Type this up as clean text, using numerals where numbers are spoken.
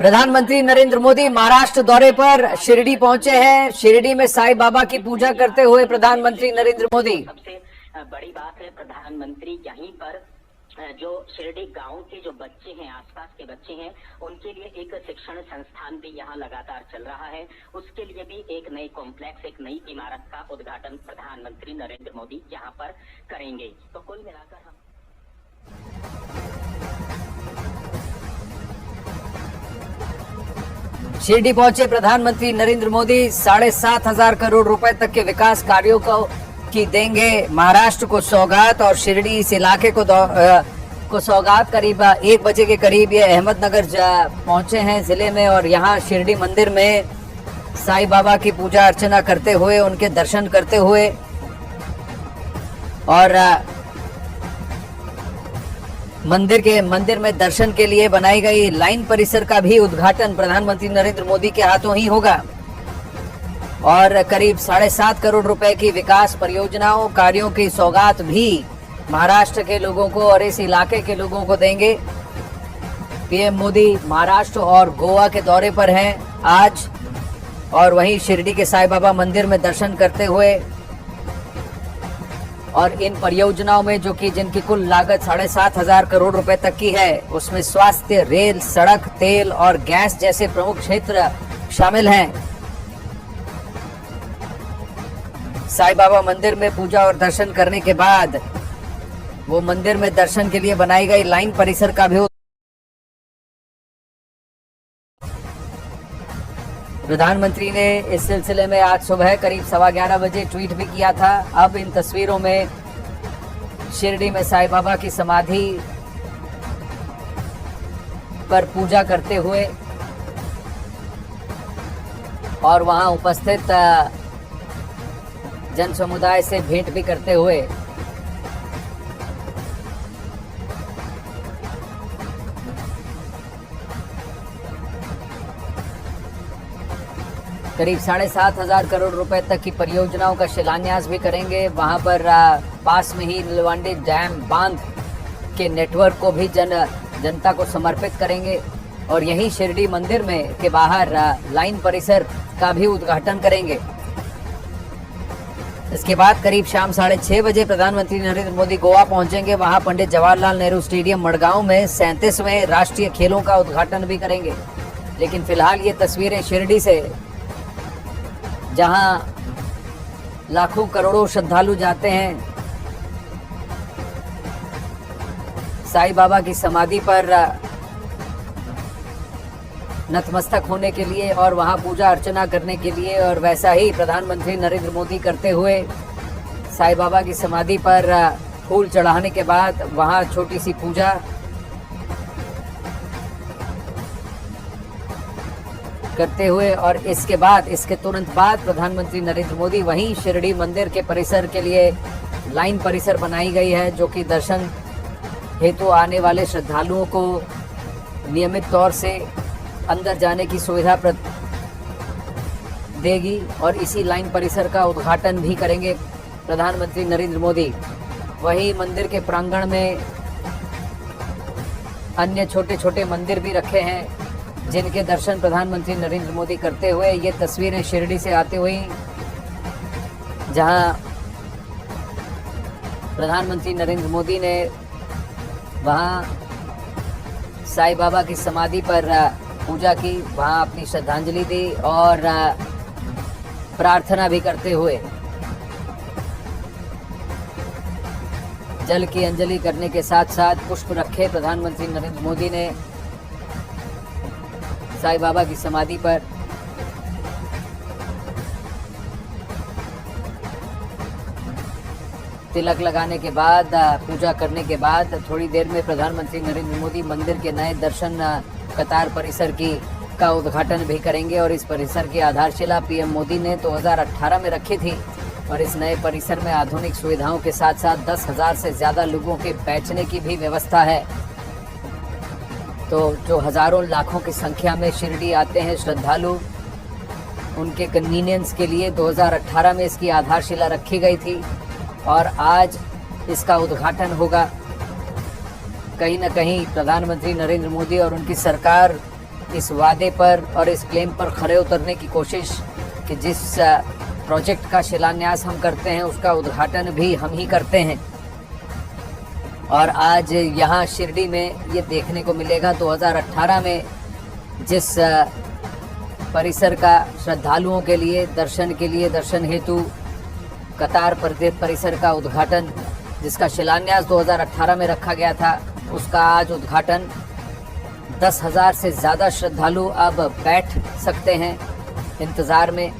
प्रधानमंत्री नरेंद्र मोदी महाराष्ट्र दौरे पर शिरडी पहुंचे हैं। शिरडी में साईं बाबा की पूजा करते हुए प्रधानमंत्री नरेंद्र मोदी। सबसे बड़ी बात है, प्रधानमंत्री यहीं पर जो शिरडी गांव के जो बच्चे हैं, आसपास के बच्चे हैं, उनके लिए एक शिक्षण संस्थान भी यहां लगातार चल रहा है। उसके लिए भी एक नई कॉम्प्लेक्स, एक नई इमारत का उद्घाटन प्रधानमंत्री नरेंद्र मोदी यहां पर करेंगे। तो कुल मिलाकर हम शिरडी पहुंचे प्रधानमंत्री नरेंद्र मोदी 7,500 करोड़ रुपए तक के विकास कार्यों की देंगे महाराष्ट्र को सौगात। और शिरडी इस इलाके को सौगात करीब 1 बजे के करीब ये अहमदनगर पहुंचे हैं जिले में। और यहाँ शिरडी मंदिर में साईं बाबा की पूजा अर्चना करते हुए, उनके दर्शन करते हुए और मंदिर में दर्शन के लिए बनाई गई लाइन परिसर का भी उद्घाटन प्रधानमंत्री नरेंद्र मोदी के हाथों ही होगा। और करीब 7.5 करोड़ रुपए की विकास परियोजनाओं कार्यों की सौगात भी महाराष्ट्र के लोगों को और इस इलाके के लोगों को देंगे। पीएम मोदी महाराष्ट्र और गोवा के दौरे पर हैं आज, और वहीं शिरडी के साईं बाबा मंदिर में दर्शन करते हुए और इन परियोजनाओं में जो कि जिनकी कुल लागत 7,500 करोड़ रुपए तक की है, उसमें स्वास्थ्य, रेल, सड़क, तेल और गैस जैसे प्रमुख क्षेत्र शामिल हैं। साईं बाबा मंदिर में पूजा और दर्शन करने के बाद वो मंदिर में दर्शन के लिए बनाई गई लाइन परिसर का भी प्रधानमंत्री ने इस सिलसिले में आज सुबह करीब 11:15 बजे ट्वीट भी किया था। अब इन तस्वीरों में शिरडी में साईं बाबा की समाधि पर पूजा करते हुए और वहां उपस्थित जन समुदाय से भेंट भी करते हुए करीब 7,500 करोड़ रुपए तक की परियोजनाओं का शिलान्यास भी करेंगे। वहां पर पास में ही नीलवंडे डैम बांध के नेटवर्क को भी जनता को समर्पित करेंगे। और यहीं शिरडी मंदिर में के बाहर लाइन परिसर का भी उद्घाटन करेंगे। इसके बाद करीब शाम 6:30 बजे प्रधानमंत्री नरेंद्र मोदी गोवा पहुंचेंगे। वहां पंडित जवाहरलाल नेहरू स्टेडियम मडगांव में 37वें राष्ट्रीय खेलों का उद्घाटन भी करेंगे। लेकिन फिलहाल ये तस्वीरें शिरडी से, जहां लाखों करोड़ों श्रद्धालु जाते हैं साईं बाबा की समाधि पर नतमस्तक होने के लिए और वहां पूजा अर्चना करने के लिए, और वैसा ही प्रधानमंत्री नरेंद्र मोदी करते हुए साईं बाबा की समाधि पर फूल चढ़ाने के बाद वहां छोटी सी पूजा करते हुए और इसके तुरंत बाद प्रधानमंत्री नरेंद्र मोदी वहीं शिरडी मंदिर के परिसर के लिए लाइन परिसर बनाई गई है, जो कि दर्शन हेतु आने वाले श्रद्धालुओं को नियमित तौर से अंदर जाने की सुविधा देगी। और इसी लाइन परिसर का उद्घाटन भी करेंगे प्रधानमंत्री नरेंद्र मोदी। वहीं मंदिर के प्रांगण में अन्य छोटे छोटे मंदिर भी रखे हैं, जिनके दर्शन प्रधानमंत्री नरेंद्र मोदी करते हुए ये तस्वीरें शिरडी से आती हुई, जहां प्रधानमंत्री नरेंद्र मोदी ने वहां साईं बाबा की समाधि पर पूजा की, वहां अपनी श्रद्धांजलि दी और प्रार्थना भी करते हुए जल की अंजलि करने के साथ साथ पुष्प रखे प्रधानमंत्री नरेंद्र मोदी ने साईं बाबा की समाधि पर। तिलक लगाने के बाद, पूजा करने के बाद थोड़ी देर में प्रधानमंत्री नरेंद्र मोदी मंदिर के नए दर्शन कतार परिसर का उद्घाटन भी करेंगे। और इस परिसर की आधारशिला पीएम मोदी ने 2018 में रखी थी। और इस नए परिसर में आधुनिक सुविधाओं के साथ साथ 10,000 से ज्यादा लोगों के बैठने की भी व्यवस्था है। तो जो हजारों लाखों की संख्या में शिरडी आते हैं श्रद्धालु, उनके कन्वीनियंस के लिए 2018 में इसकी आधारशिला रखी गई थी और आज इसका उद्घाटन होगा। कहीं न कहीं प्रधानमंत्री नरेंद्र मोदी और उनकी सरकार इस वादे पर और इस क्लेम पर खरे उतरने की कोशिश कि जिस प्रोजेक्ट का शिलान्यास हम करते हैं उसका उद्घाटन भी हम ही करते हैं। और आज यहाँ शिरडी में ये देखने को मिलेगा 2018 में जिस परिसर का श्रद्धालुओं के लिए दर्शन हेतु कतार परिसर का उद्घाटन, जिसका शिलान्यास 2018 में रखा गया था, उसका आज उद्घाटन 10,000 से ज़्यादा श्रद्धालु अब बैठ सकते हैं इंतज़ार में।